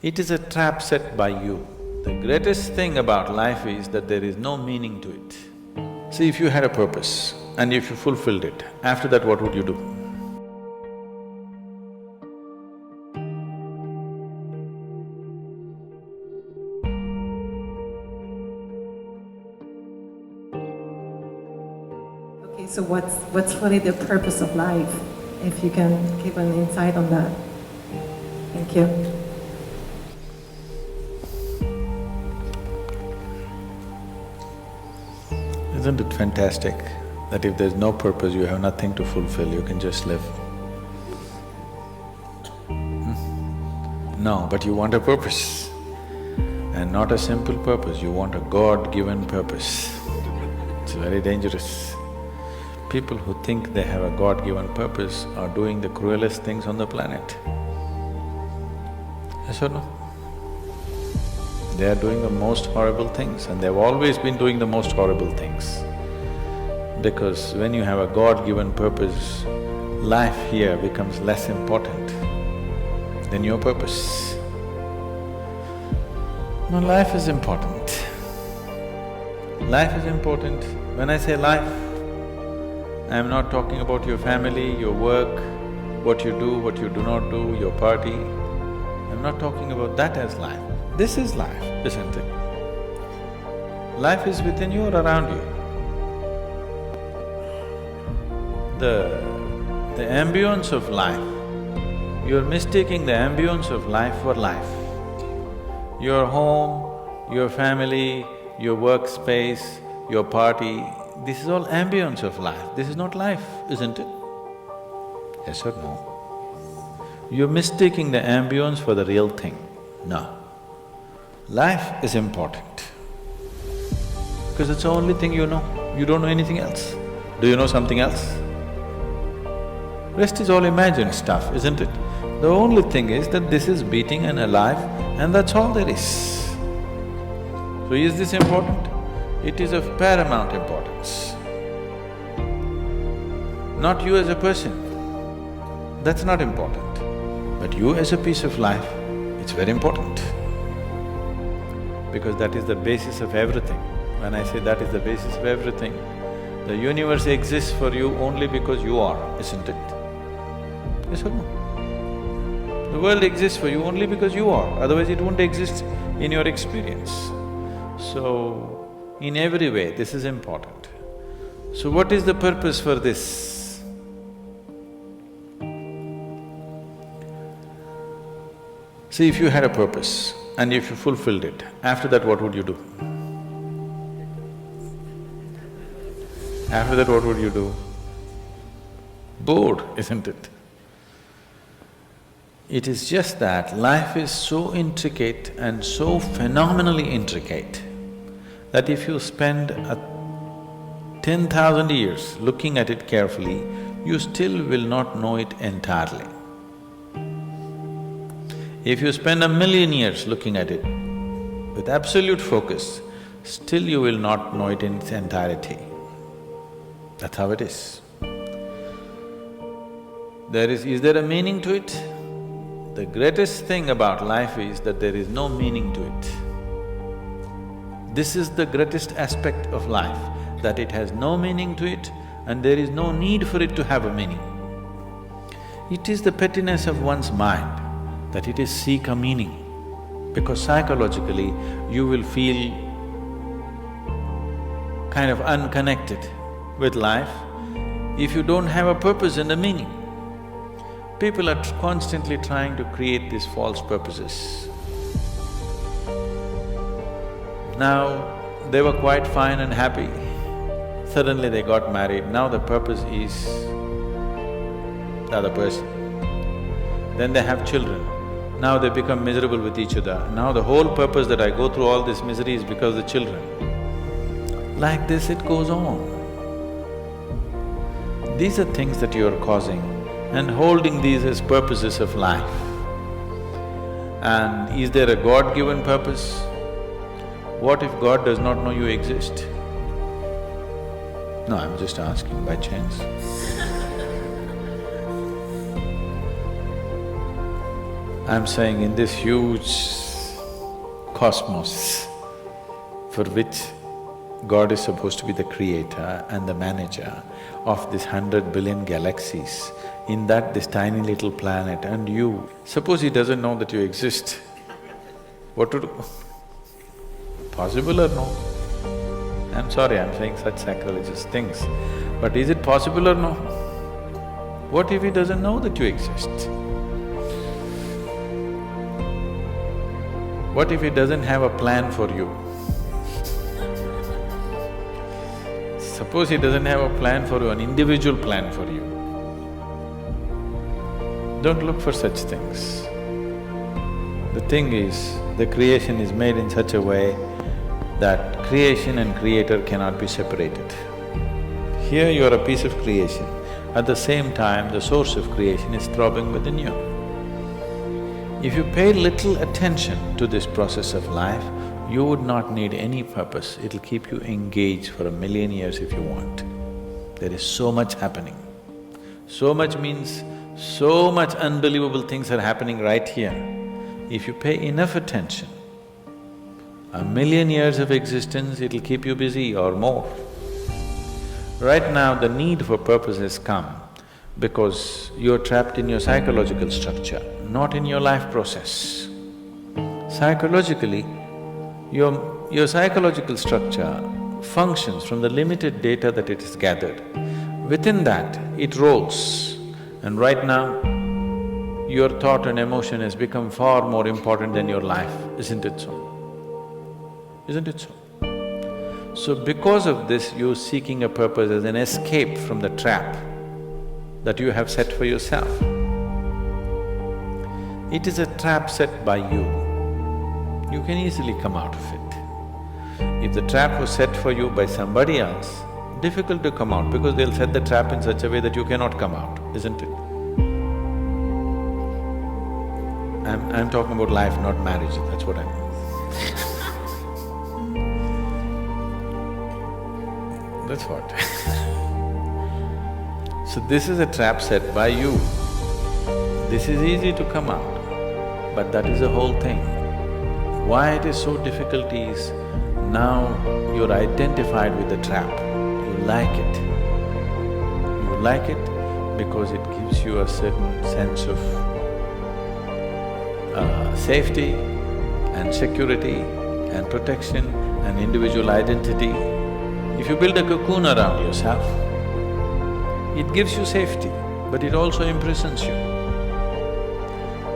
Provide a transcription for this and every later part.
It is a trap set by you. The greatest thing about life is that there is no meaning to it. See, if you had a purpose and if you fulfilled it, after that what would you do? Okay, so what's really the purpose of life? If you can give an insight on that. Thank you. Isn't it fantastic that if there's no purpose, you have nothing to fulfill, you can just live? No, but you want a purpose. And not a simple purpose, you want a God-given purpose. It's very dangerous. People who think they have a God-given purpose are doing the cruelest things on the planet. Yes or no? They are doing the most horrible things and they've always been doing the most horrible things. Because when you have a God-given purpose, life here becomes less important than your purpose. No, life is important. Life is important. When I say life, I am not talking about your family, your work, what you do not do, your party. I'm not talking about that as life. This is life, isn't it? Life is within you or around you. The ambience of life, you're mistaking the ambience of life for life. Your home, your family, your workspace, your party, this is all ambience of life. This is not life, isn't it? Yes or no? You're mistaking the ambience for the real thing. No. Life is important because it's the only thing you know. You don't know anything else. Do you know something else? Rest is all imagined stuff, isn't it? The only thing is that this is beating and alive and that's all there is. So is this important? It is of paramount importance. Not you as a person, that's not important. But you as a piece of life, it's very important. Because that is the basis of everything. When I say that is the basis of everything, the universe exists for you only because you are, isn't it? Yes or no? The world exists for you only because you are, otherwise it won't exist in your experience. So, in every way, this is important. So what is the purpose for this? See, if you had a purpose and if you fulfilled it, after that what would you do? After that what would you do? Bored, isn't it? It is just that life is so intricate and so phenomenally intricate that if you spend 10,000 years looking at it carefully, you still will not know it entirely. If you spend 1,000,000 years looking at it with absolute focus, still you will not know it in its entirety. That's how it is. Is there a meaning to it? The greatest thing about life is that there is no meaning to it. This is the greatest aspect of life, that it has no meaning to it and there is no need for it to have a meaning. It is the pettiness of one's mind that it is seek a meaning, because psychologically you will feel kind of unconnected with life if you don't have a purpose and a meaning. People are constantly trying to create these false purposes. Now, they were quite fine and happy. Suddenly they got married, now the purpose is the other person. Then they have children, now they become miserable with each other. Now the whole purpose that I go through all this misery is because of the children. Like this it goes on. These are things that you are causing and holding these as purposes of life. And is there a God-given purpose? What if God does not know you exist? No, I'm just asking by chance. I'm saying in this huge cosmos for which God is supposed to be the creator and the manager of this 100 billion galaxies, in that this tiny little planet and you, suppose he doesn't know that you exist, what to do? Possible or no? I'm sorry, I'm saying such sacrilegious things, but is it possible or no? What if he doesn't know that you exist? What if he doesn't have a plan for you? Suppose he doesn't have a plan for you, an individual plan for you. Don't look for such things. The thing is, the creation is made in such a way that creation and creator cannot be separated. Here you are a piece of creation, at the same time the source of creation is throbbing within you. If you pay little attention to this process of life, you would not need any purpose, it'll keep you engaged for 1,000,000 years if you want. There is so much happening. So much means so much unbelievable things are happening right here. If you pay enough attention, 1,000,000 years of existence, it'll keep you busy or more. Right now, the need for purpose has come because you're trapped in your psychological structure, not in your life process. Psychologically, your psychological structure functions from the limited data that it has gathered. Within that, it rolls. And right now, your thought and emotion has become far more important than your life, isn't it so? Isn't it so? So because of this, you're seeking a purpose as an escape from the trap that you have set for yourself. It is a trap set by you. You can easily come out of it. If the trap was set for you by somebody else, difficult to come out because they'll set the trap in such a way that you cannot come out, isn't it? I'm talking about life, not marriage, that's what I mean. That's what So this is a trap set by you. This is easy to come out, but that is the whole thing. Why it is so difficult is, now you're identified with the trap, you like it. You like it because it gives you a certain sense of safety and security and protection and individual identity. If you build a cocoon around yourself, it gives you safety, but it also imprisons you.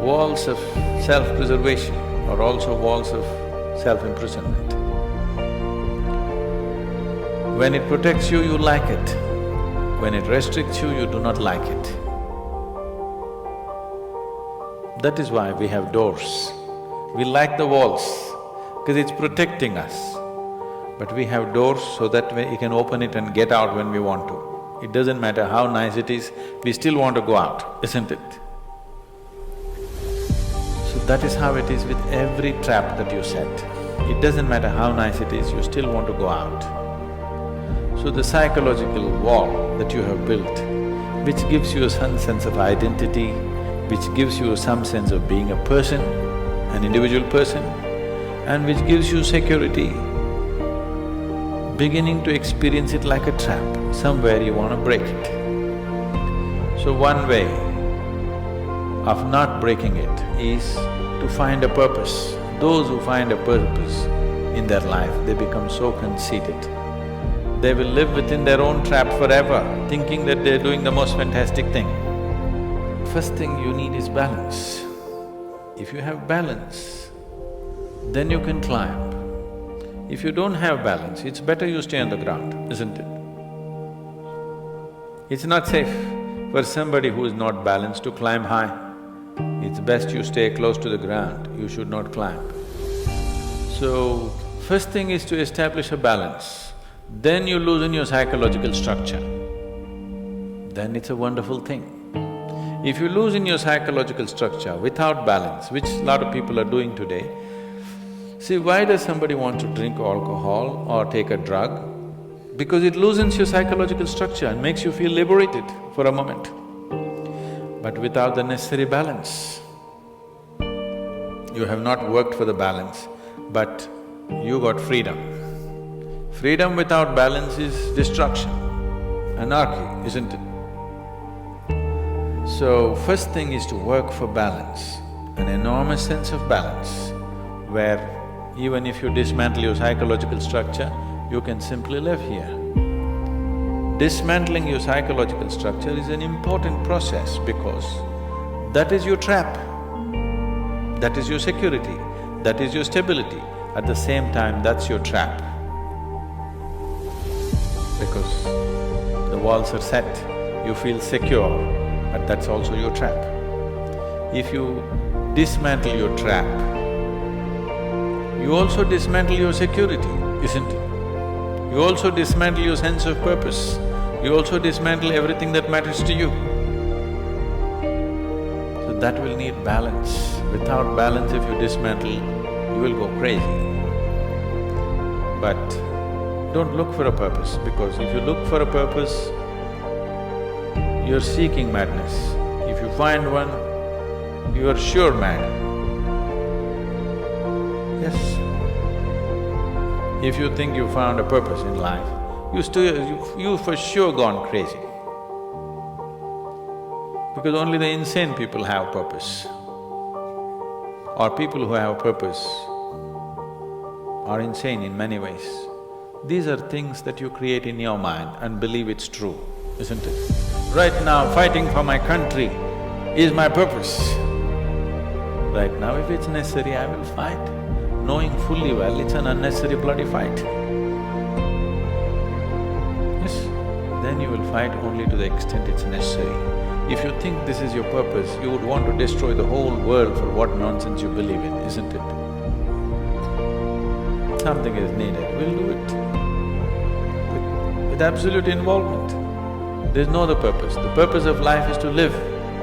Walls of self-preservation are also walls of self-imprisonment. When it protects you, you like it. When it restricts you, you do not like it. That is why we have doors. We like the walls, because it's protecting us. But we have doors so that we can open it and get out when we want to. It doesn't matter how nice it is, we still want to go out, isn't it? So that is how it is with every trap that you set. It doesn't matter how nice it is, you still want to go out. So the psychological wall that you have built, which gives you some sense of identity, which gives you some sense of being a person, an individual person, and which gives you security, beginning to experience it like a trap, somewhere you want to break it. So one way of not breaking it is to find a purpose. Those who find a purpose in their life, they become so conceited. They will live within their own trap forever, thinking that they're doing the most fantastic thing. First thing you need is balance. If you have balance, then you can climb. If you don't have balance, it's better you stay on the ground, isn't it? It's not safe for somebody who is not balanced to climb high. It's best you stay close to the ground, you should not climb. So, first thing is to establish a balance. Then you loosen your psychological structure. Then it's a wonderful thing. If you loosen your psychological structure without balance, which a lot of people are doing today, see, why does somebody want to drink alcohol or take a drug? Because it loosens your psychological structure and makes you feel liberated for a moment. But without the necessary balance, You have not worked for the balance, but you got freedom. Freedom without balance is destruction, anarchy, isn't it? So, first thing is to work for balance, an enormous sense of balance, where even if you dismantle your psychological structure, you can simply live here. Dismantling your psychological structure is an important process because that is your trap, that is your security, that is your stability. At the same time, that's your trap. Because the walls are set, you feel secure, but that's also your trap. If you dismantle your trap, you also dismantle your security, isn't it? You also dismantle your sense of purpose. You also dismantle everything that matters to you. So that will need balance. Without balance, if you dismantle, you will go crazy. But don't look for a purpose, because if you look for a purpose, you're seeking madness. If you find one, you are sure mad. Yes. If you think you found a purpose in life, you for sure gone crazy. Because only the insane people have purpose. Or people who have purpose are insane in many ways. These are things that you create in your mind and believe it's true, isn't it? Right now, fighting for my country is my purpose. Right now, if it's necessary, I will fight, knowing fully well it's an unnecessary bloody fight. Yes, then you will fight only to the extent it's necessary. If you think this is your purpose, you would want to destroy the whole world for what nonsense you believe in, isn't it? Something is needed, we'll do it. With absolute involvement. There's no other purpose. The purpose of life is to live,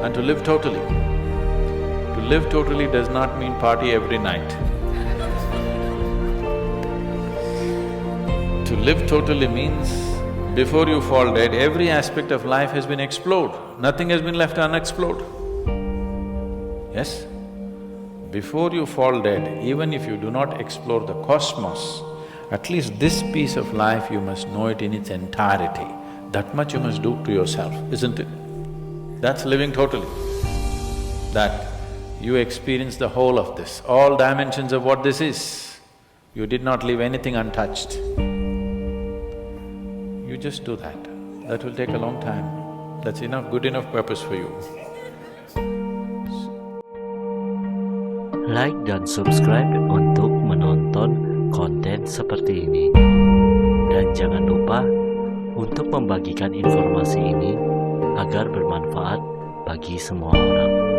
and to live totally. To live totally does not mean party every night. To live totally means before you fall dead, every aspect of life has been explored, nothing has been left unexplored. Yes? Before you fall dead, even if you do not explore the cosmos, at least this piece of life you must know it in its entirety. That much you must do to yourself, isn't it? That's living totally. That you experience the whole of this, all dimensions of what this is. You did not leave anything untouched. You just do that. That will take a long time. That's enough, good enough purpose for you. Like dan subscribe untuk menonton konten seperti ini. Dan jangan lupa untuk membagikan informasi ini agar bermanfaat bagi semua orang.